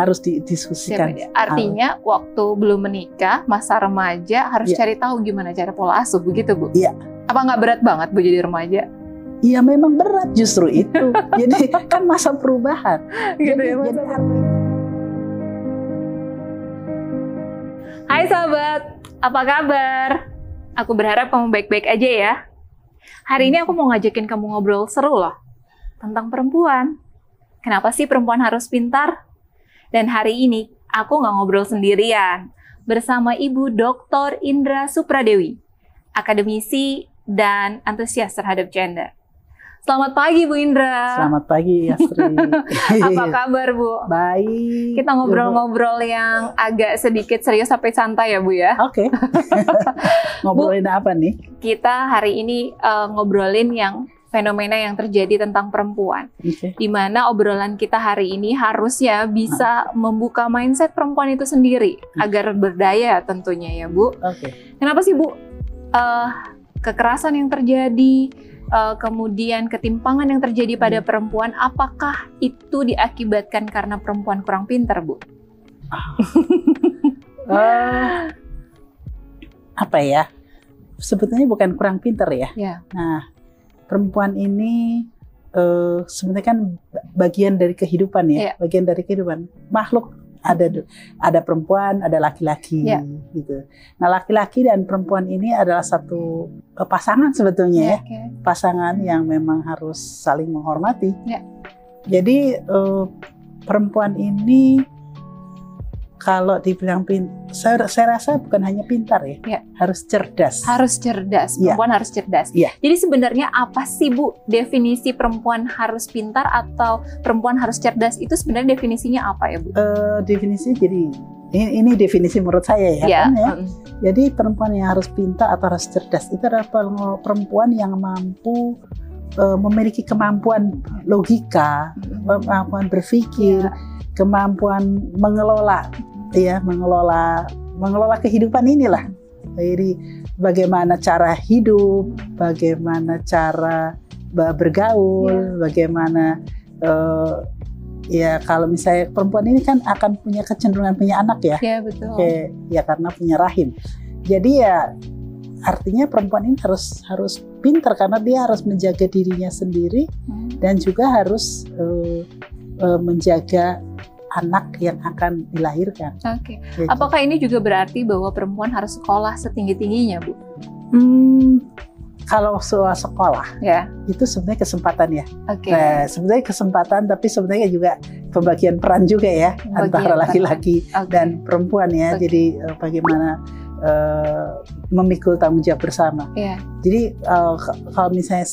harus didiskusikan. Artinya waktu belum menikah, masa remaja harus cari tahu gimana cara pola asuh, begitu Bu? Iya. Apa nggak berat banget Bu jadi remaja? Iya memang berat justru itu. Jadi kan masa perubahan. Gitu ya, jadi Hai sahabat, apa kabar? Aku berharap kamu baik-baik aja ya. Hari ini aku mau ngajakin kamu ngobrol seru loh tentang perempuan. Kenapa sih perempuan harus pintar? Dan hari ini aku nggak ngobrol sendirian, bersama Ibu Dr. Indra Supradewi, akademisi dan antusias terhadap gender. Selamat pagi Bu Indra. Selamat pagi Astri. Apa kabar Bu? Baik. Kita ngobrol-ngobrol yang agak sedikit serius sampai santai ya Bu ya. Oke. Ngobrolin apa nih? Kita hari ini ngobrolin yang fenomena yang terjadi tentang perempuan. Di mana obrolan kita hari ini harusnya bisa membuka mindset perempuan itu sendiri agar berdaya tentunya ya Bu. Kenapa sih Bu kekerasan yang terjadi, kemudian ketimpangan yang terjadi pada perempuan, apakah itu diakibatkan karena perempuan kurang pintar Bu? Apa ya? Sebetulnya bukan kurang pintar ya. Nah, perempuan ini sebenarnya kan bagian dari kehidupan ya, bagian dari kehidupan makhluk. Ada perempuan, ada laki-laki, gitu. Nah, laki-laki dan perempuan ini adalah satu pasangan sebetulnya ya, pasangan yang memang harus saling menghormati. Jadi perempuan ini kalau dibilang saya rasa bukan hanya pintar ya, harus cerdas. Harus cerdas, perempuan harus cerdas. Jadi sebenarnya apa sih Bu definisi perempuan harus pintar atau perempuan harus cerdas itu sebenarnya definisinya apa ya Bu? Definisinya jadi ini definisi menurut saya ya, kan, ya. Jadi perempuan yang harus pintar atau harus cerdas itu adalah perempuan yang mampu memiliki kemampuan logika, kemampuan berpikir, kemampuan mengelola kehidupan inilah. Jadi bagaimana cara hidup, bagaimana cara bergaul, bagaimana ya kalau misalnya perempuan ini kan akan punya kecenderungan punya anak ya. Iya betul. Ya karena punya rahim. Jadi ya artinya perempuan ini harus pintar karena dia harus menjaga dirinya sendiri dan juga harus menjaga anak yang akan dilahirkan. Jadi. Apakah ini juga berarti bahwa perempuan harus sekolah setinggi-tingginya, Bu? Kalau soal sekolah, itu sebenarnya kesempatan ya. Nah, sebenarnya kesempatan, tapi sebenarnya juga pembagian peran juga ya antara laki-laki dan perempuan ya. Jadi bagaimana memikul tanggung jawab bersama. Jadi kalau misalnya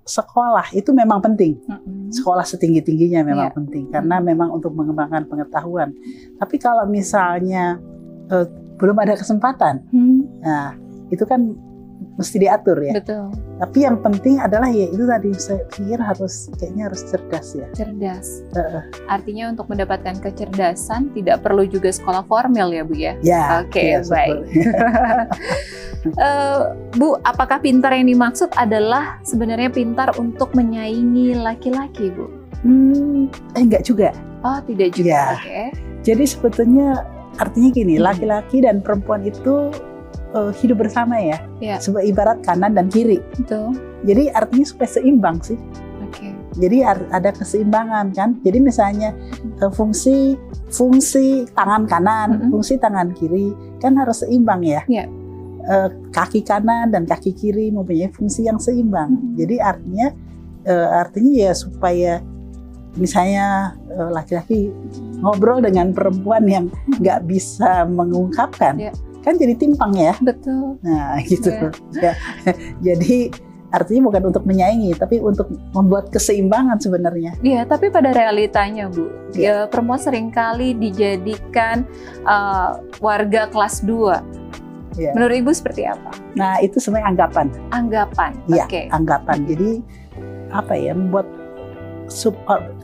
sekolah itu memang penting. Sekolah setinggi-tingginya memang penting karena memang untuk mengembangkan pengetahuan. Tapi kalau misalnya belum ada kesempatan, nah itu kan mesti diatur ya. Betul. Tapi yang penting adalah ya itu tadi saya pikir kayaknya harus cerdas ya. Cerdas. Artinya untuk mendapatkan kecerdasan tidak perlu juga sekolah formal ya Bu ya? Oke, baik. Bu, apakah pintar yang dimaksud adalah sebenarnya pintar untuk menyaingi laki-laki Bu? Enggak juga. Oh, tidak juga. Jadi sebetulnya artinya gini, laki-laki dan perempuan itu hidup bersama ya, sebagai ibarat kanan dan kiri. Betul. Jadi artinya supaya seimbang sih. Jadi ada keseimbangan kan. Jadi misalnya fungsi tangan kanan, fungsi tangan kiri kan harus seimbang ya. Kaki kanan dan kaki kiri mempunyai fungsi yang seimbang. Jadi artinya ya supaya misalnya laki-laki ngobrol dengan perempuan yang nggak bisa mengungkapkan. Kan jadi timpang ya. Betul. Nah gitu. Jadi artinya bukan untuk menyaingi, tapi untuk membuat keseimbangan sebenarnya. Iya, tapi pada realitanya Bu, perempuan seringkali dijadikan warga kelas 2. Menurut Ibu seperti apa? Nah itu sebenarnya anggapan. Anggapan. Anggapan. Jadi apa ya, membuat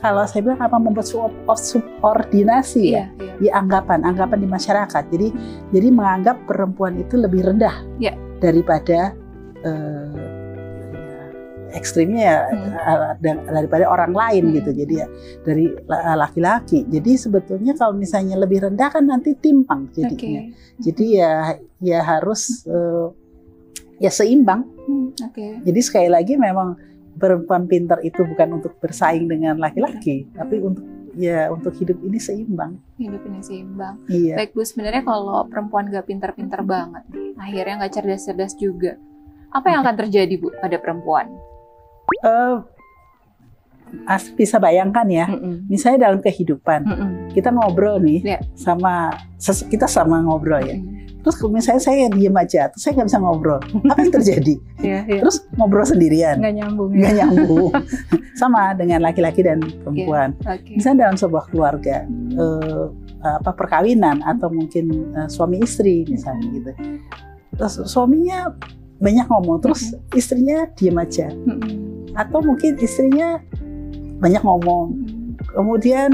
kalau saya bilang membuat subordinasi ya anggapan di masyarakat. Jadi menganggap perempuan itu lebih rendah daripada ekstrimnya ya daripada orang lain gitu. Jadi ya dari laki-laki. Jadi sebetulnya kalau misalnya lebih rendah kan nanti timpang jadinya. Jadi ya harus ya seimbang. Jadi sekali lagi memang perempuan pintar itu bukan untuk bersaing dengan laki-laki, tapi untuk hidup ini seimbang. Hidup ini seimbang. Iya. Baik Bu, sebenarnya kalau perempuan nggak pintar-pintar banget, akhirnya nggak cerdas-cerdas juga, apa yang akan terjadi Bu pada perempuan? Bisa bayangkan ya, misalnya dalam kehidupan kita ngobrol nih kita sama ngobrol ya. Terus misalnya saya diam aja, terus saya nggak bisa ngobrol, apa yang terjadi? Terus ngobrol sendirian, nggak nyambung. Sama dengan laki-laki dan perempuan. Misalnya dalam sebuah keluarga, perkawinan atau mungkin suami istri misalnya gitu. Terus suaminya banyak ngomong, terus istrinya diam aja. Atau mungkin istrinya banyak ngomong, kemudian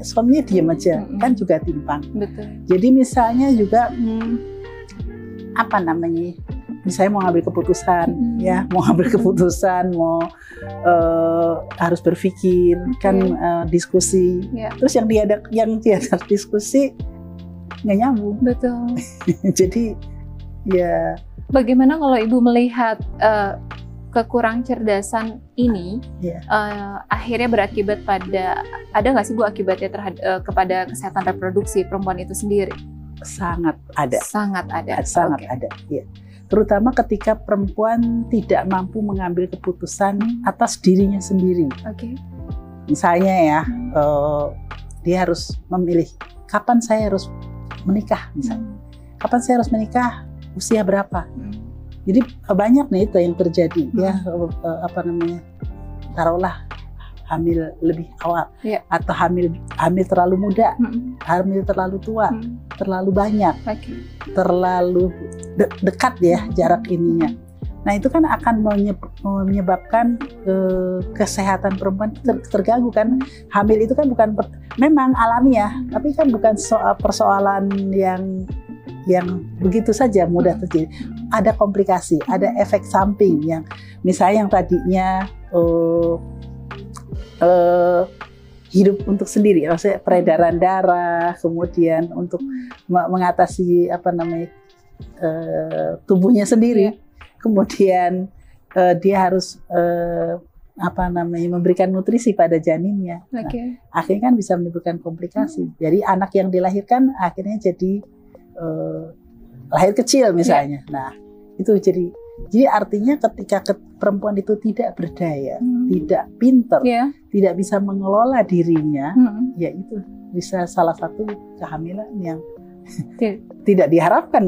suaminya diam aja, kan juga timpang. Betul. Jadi misalnya juga misalnya mau ngambil keputusan, mau harus berpikir, kan diskusi. Terus yang diajak diskusi nggak nyambung. Betul. Jadi ya. Bagaimana kalau Ibu melihat kekurang cerdasan ini akhirnya berakibat pada, ada nggak sih Bu akibatnya kepada kesehatan reproduksi perempuan itu sendiri? Sangat ada. Sangat ada. Ada. Ya. Terutama ketika perempuan tidak mampu mengambil keputusan atas dirinya sendiri. Misalnya ya, dia harus memilih kapan saya harus menikah misalnya. Kapan saya harus menikah? Usia berapa? Jadi banyak nih itu yang terjadi ya, taruhlah hamil lebih awal atau hamil terlalu muda, hamil terlalu tua, terlalu banyak, terlalu dekat ya jarak ininya. Nah itu kan akan menyebabkan kesehatan perempuan terganggu kan. Hamil itu kan bukan memang alami ya, tapi kan bukan persoalan yang begitu saja mudah terjadi. Ada komplikasi, ada efek samping yang misalnya yang tadinya hidup untuk sendiri, maksudnya peredaran darah, kemudian untuk mengatasi tubuhnya sendiri, kemudian dia harus memberikan nutrisi pada janinnya. Nah, akhirnya kan bisa menimbulkan komplikasi. Jadi anak yang dilahirkan akhirnya jadi lahir kecil misalnya. Nah, itu jadi artinya ketika perempuan itu tidak berdaya, tidak pintar, tidak bisa mengelola dirinya, ya itu bisa salah satu kehamilan yang tidak diharapkan.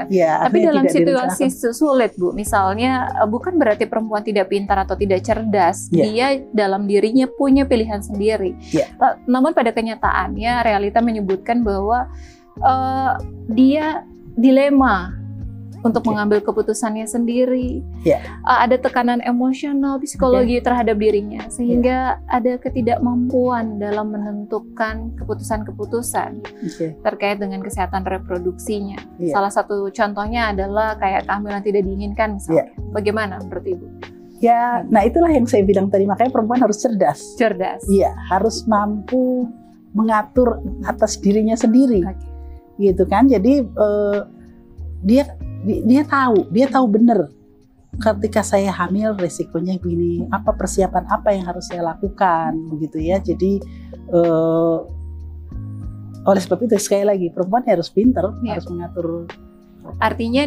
Ya, tapi dalam situasi sulit Bu, misalnya bukan berarti perempuan tidak pintar atau tidak cerdas, dia dalam dirinya punya pilihan sendiri. Namun pada kenyataannya realita menyebutkan bahwa dia dilema untuk mengambil keputusannya sendiri. Ada tekanan emosional, psikologi terhadap dirinya, sehingga ada ketidakmampuan dalam menentukan keputusan-keputusan terkait dengan kesehatan reproduksinya. Salah satu contohnya adalah kayak kehamilan tidak diinginkan misalnya. Bagaimana menurut Ibu? Ya, nah itulah yang saya bilang tadi, makanya perempuan harus cerdas. Iya, harus mampu mengatur atas dirinya sendiri. Gitu kan. Jadi dia tahu benar ketika saya hamil resikonya gini, apa persiapan apa yang harus saya lakukan begitu ya. Jadi oleh sebab itu sekali lagi perempuan harus pintar, harus mengatur. Artinya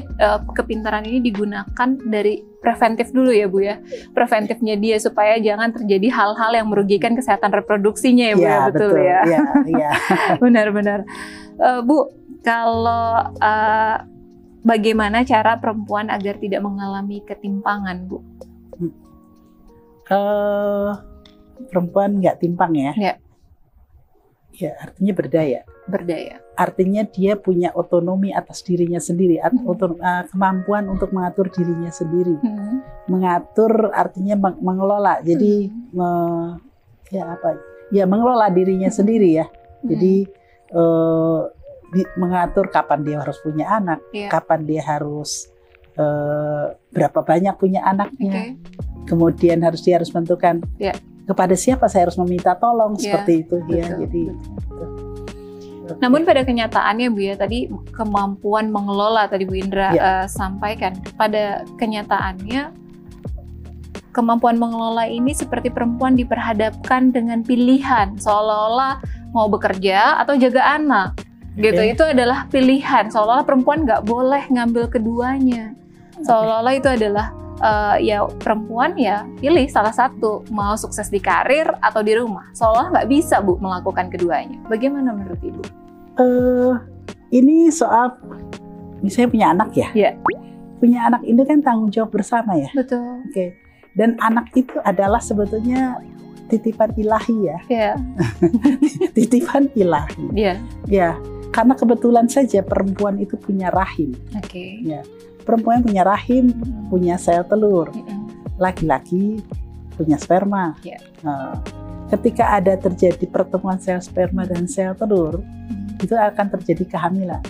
kepintaran ini digunakan dari preventif dulu ya Bu ya, preventifnya dia supaya jangan terjadi hal-hal yang merugikan kesehatan reproduksinya ya Bu ya, betul ya. Benar-benar. Bu, kalau bagaimana cara perempuan agar tidak mengalami ketimpangan Bu? Perempuan nggak timpang ya? Ya artinya berdaya. Artinya dia punya otonomi atas dirinya sendiri, kemampuan untuk mengatur dirinya sendiri. Mengatur artinya mengelola. Jadi mengelola dirinya sendiri ya. Jadi mengatur kapan dia harus punya anak, kapan dia harus berapa banyak punya anaknya, kemudian dia harus menentukan kepada siapa saya harus meminta tolong, seperti itu ya. Jadi namun pada kenyataannya Bu ya, tadi kemampuan mengelola tadi Bu Indra sampaikan, pada kenyataannya kemampuan mengelola ini seperti perempuan diperhadapkan dengan pilihan, seolah-olah mau bekerja atau jaga anak gitu. Itu adalah pilihan, seolah-olah perempuan nggak boleh ngambil keduanya, seolah-olah itu adalah ya perempuan ya pilih salah satu, mau sukses di karir atau di rumah, seolah nggak bisa Bu melakukan keduanya. Bagaimana menurut Ibu? Ini soal misalnya punya anak ya, punya anak ini kan tanggung jawab bersama ya. Betul. Dan anak itu adalah sebetulnya titipan ilahi ya. Titipan ilahi. Ya, karena kebetulan saja perempuan itu punya rahim. Ya. Perempuan punya rahim, punya sel telur. Laki-laki punya sperma. Ketika ada terjadi pertemuan sel sperma dan sel telur, itu akan terjadi kehamilan.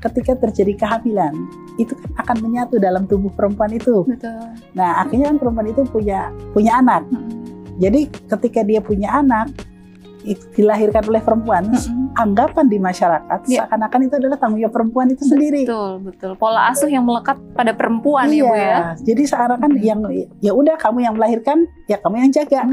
Ketika terjadi kehamilan, itu kan akan menyatu dalam tubuh perempuan itu. Nah, akhirnya kan perempuan itu punya anak. Jadi ketika dia punya anak, dilahirkan oleh perempuan, anggapan di masyarakat seakan-akan itu adalah tanggung jawab perempuan itu sendiri. Betul. Pola asuh yang melekat pada perempuan ya Bu ya. Jadi seakan-akan yang ya udah kamu yang melahirkan, ya kamu yang jaga.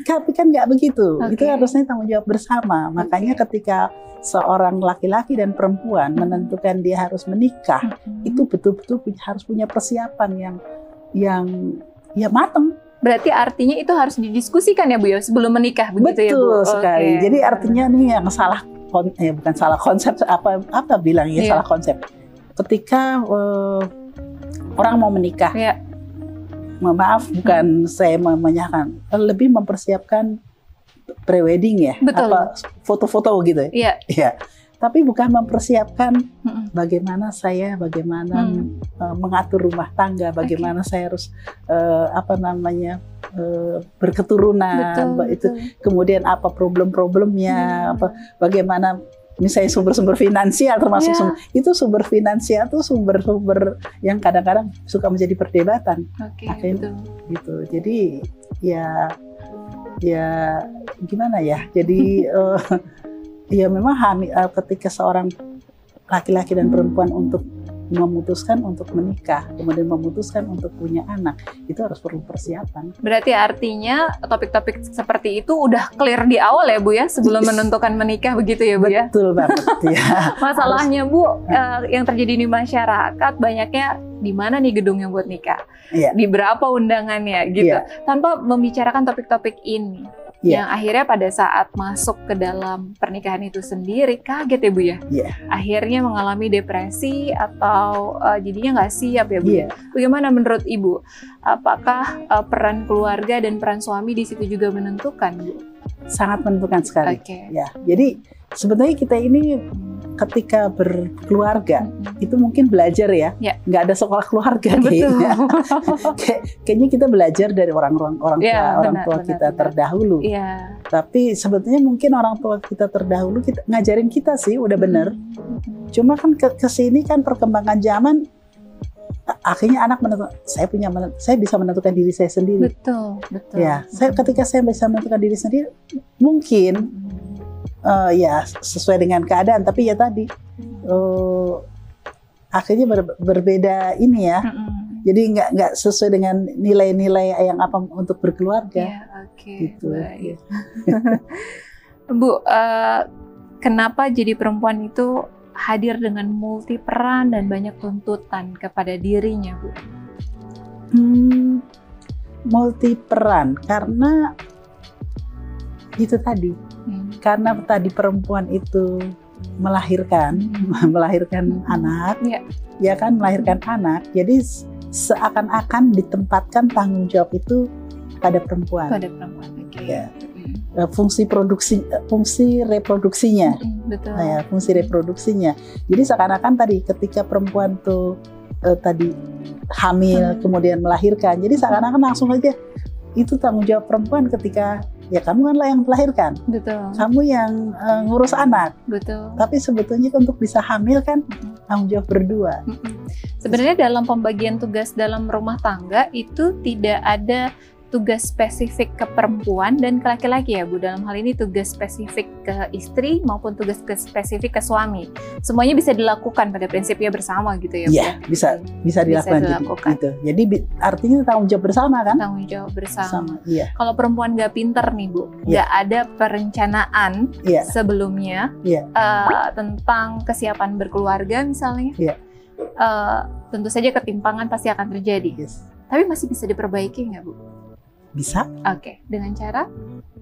Tapi kan nggak begitu. Itu harusnya tanggung jawab bersama. Makanya ketika seorang laki-laki dan perempuan menentukan dia harus menikah, itu betul-betul harus punya persiapan yang ya matang. Berarti artinya itu harus didiskusikan ya Bu ya sebelum menikah, begitu ya Bu? Betul sekali. Jadi artinya nih yang salah, bukan salah konsep, apa bilangnya salah konsep. Ketika orang mau menikah, maaf bukan saya menyalahkan, lebih mempersiapkan pre-wedding ya, foto-foto gitu ya. Tapi bukan mempersiapkan bagaimana mengatur rumah tangga, bagaimana saya harus berketurunan, kemudian apa problem-problemnya, bagaimana misalnya sumber-sumber finansial termasuk itu sumber finansial itu sumber-sumber yang kadang-kadang suka menjadi perdebatan. Gitu. Jadi ya gimana ya? Jadi ya memang ketika seorang laki-laki dan perempuan untuk memutuskan untuk menikah, kemudian memutuskan untuk punya anak, itu harus perlu persiapan. Berarti artinya topik-topik seperti itu udah clear di awal ya Bu ya, sebelum menentukan menikah, begitu ya Bu ya? Betul banget ya. Masalahnya Bu, yang terjadi di masyarakat banyaknya di mana nih gedungnya buat nikah, di berapa undangannya gitu, tanpa membicarakan topik-topik ini. Yang akhirnya pada saat masuk ke dalam pernikahan itu sendiri kaget ya Bu ya, akhirnya mengalami depresi atau jadinya nggak siap ya Bu ya. Bagaimana menurut Ibu? Apakah peran keluarga dan peran suami di situ juga menentukan Bu? Sangat menentukan sekali. Ya, jadi sebenarnya kita ini ketika berkeluarga itu mungkin belajar ya, nggak ada sekolah keluarga kayaknya. Kayaknya kita belajar dari orang tua kita terdahulu. Tapi sebetulnya mungkin orang tua kita terdahulu ngajarin kita sih udah bener. Cuma kan kesini kan perkembangan zaman, akhirnya anak menentukan, saya bisa menentukan diri saya sendiri. Betul. Ya, ketika saya bisa menentukan diri sendiri, mungkin ya sesuai dengan keadaan, tapi ya tadi akhirnya berbeda ini ya. Jadi nggak sesuai dengan nilai-nilai yang apa untuk berkeluarga. Gitu. Bu, kenapa jadi perempuan itu hadir dengan multi peran dan banyak tuntutan kepada dirinya, Bu? Multi peran karena itu tadi. Karena tadi perempuan itu melahirkan anak, ya kan, melahirkan anak. Jadi seakan-akan ditempatkan tanggung jawab itu pada perempuan. Ya. Fungsi reproduksinya. Ya, fungsi reproduksinya. Jadi seakan-akan tadi ketika perempuan tuh tadi hamil kemudian melahirkan, jadi seakan-akan langsung aja itu tanggung jawab perempuan ketika ya kamu kan yang melahirkan. Betul. Kamu yang ngurus anak. Betul. Tapi sebetulnya untuk bisa hamil kan tanggung jawab berdua. Sebenarnya dalam pembagian tugas dalam rumah tangga itu tidak ada tugas spesifik ke perempuan dan ke laki-laki ya Bu. Dalam hal ini tugas spesifik ke istri maupun tugas spesifik ke suami. Semuanya bisa dilakukan pada prinsipnya bersama gitu ya Bu. Iya, bisa dilakukan. Gitu. Jadi artinya tanggung jawab bersama kan? Tanggung jawab bersama. Iya. Kalau perempuan nggak pinter nih Bu, nggak ada perencanaan sebelumnya tentang kesiapan berkeluarga misalnya, tentu saja ketimpangan pasti akan terjadi. Tapi masih bisa diperbaiki nggak Bu? Bisa. Oke. Dengan cara?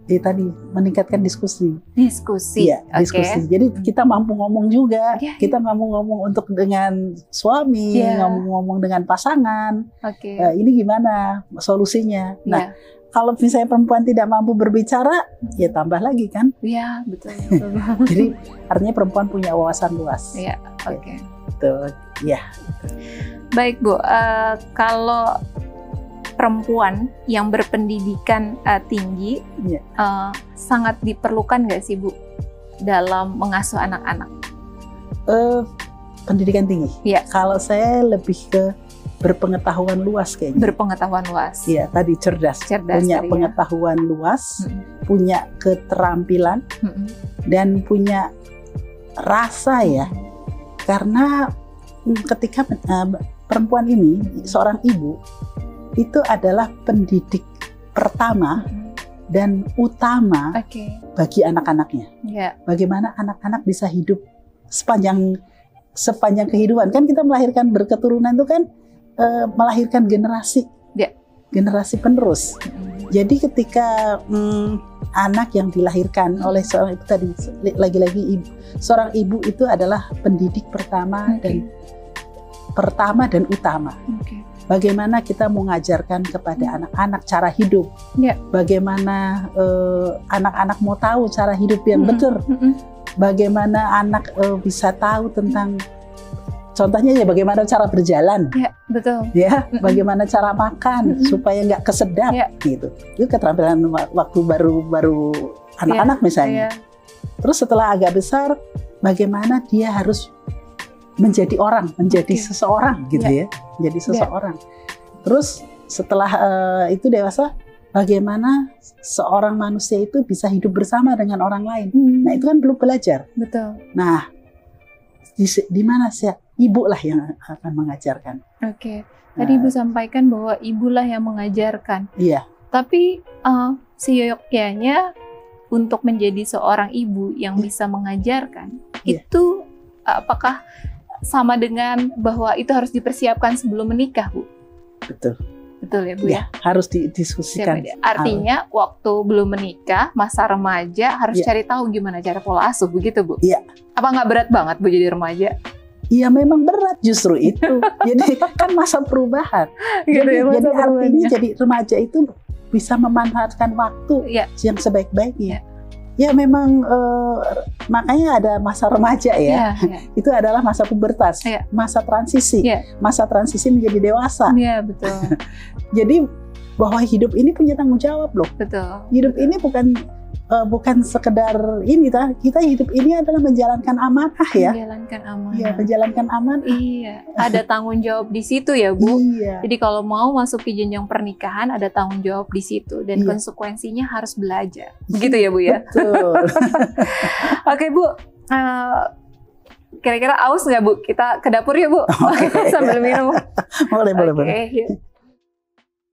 Tadi meningkatkan diskusi. Diskusi. Iya, diskusi. Jadi kita mampu ngomong juga. Kita mampu ngomong untuk dengan suami, ngomong dengan pasangan. Ini gimana solusinya? Nah, kalau misalnya perempuan tidak mampu berbicara, ya tambah lagi kan? Iya, betul. Jadi artinya perempuan punya wawasan luas. Iya, oke. Betul. Ya. Baik Bu, kalau perempuan yang berpendidikan tinggi sangat diperlukan nggak sih Bu dalam mengasuh anak-anak? Pendidikan tinggi. Kalau saya lebih ke berpengetahuan luas kayaknya. Berpengetahuan luas. Iya, tadi cerdas punya pengetahuan luas, punya keterampilan dan punya rasa ya. Karena ketika perempuan ini seorang ibu itu adalah pendidik pertama dan utama bagi anak-anaknya. Bagaimana anak-anak bisa hidup sepanjang kehidupan. Kan kita melahirkan berketurunan itu kan melahirkan generasi penerus. Jadi ketika anak yang dilahirkan oleh seorang ibu tadi, lagi-lagi seorang ibu itu adalah pendidik pertama dan utama. Bagaimana kita mengajarkan kepada anak-anak cara hidup, bagaimana anak-anak mau tahu cara hidup yang betul, bagaimana anak bisa tahu tentang, contohnya ya bagaimana cara berjalan, bagaimana cara makan supaya nggak kesedap, gitu. Itu keterampilan waktu baru anak-anak misalnya. Terus setelah agak besar, bagaimana dia harus menjadi seseorang gitu ya, menjadi seseorang. Terus setelah itu dewasa, bagaimana seorang manusia itu bisa hidup bersama dengan orang lain. Nah itu kan perlu belajar. Betul. Nah di mana sih ibu lah yang akan mengajarkan. Tadi Ibu sampaikan bahwa ibulah yang mengajarkan. Iya. Tapi seyogyanya untuk menjadi seorang ibu yang bisa mengajarkan, itu apakah sama dengan bahwa itu harus dipersiapkan sebelum menikah, Bu? Betul. Betul ya, Bu? Ya, harus didiskusikan. Artinya waktu belum menikah, masa remaja harus cari tahu gimana cara pola asuh, begitu Bu? Iya. Apa nggak berat banget Bu jadi remaja? Iya memang berat justru itu. Jadi kan masa perubahan. Jadi artinya jadi remaja itu bisa memanfaatkan waktu yang sebaik-baiknya. Ya memang makanya ada masa remaja ya. Itu adalah masa pubertas, masa transisi, masa transisi menjadi dewasa. Iya betul. Jadi bahwa hidup ini punya tanggung jawab loh. Betul. Hidup ini bukan sekedar ini, kita hidup ini adalah menjalankan amanah ya. Menjalankan amanah. Iya, menjalankan amanah. Iya, ada tanggung jawab di situ ya Bu. Iya. Jadi kalau mau masuk ke jenjang pernikahan ada tanggung jawab di situ dan konsekuensinya harus belajar. Begitu ya Bu ya. Betul. Oke Bu, kira-kira aus nggak Bu? Kita ke dapur ya Bu. Sambil minum. Boleh.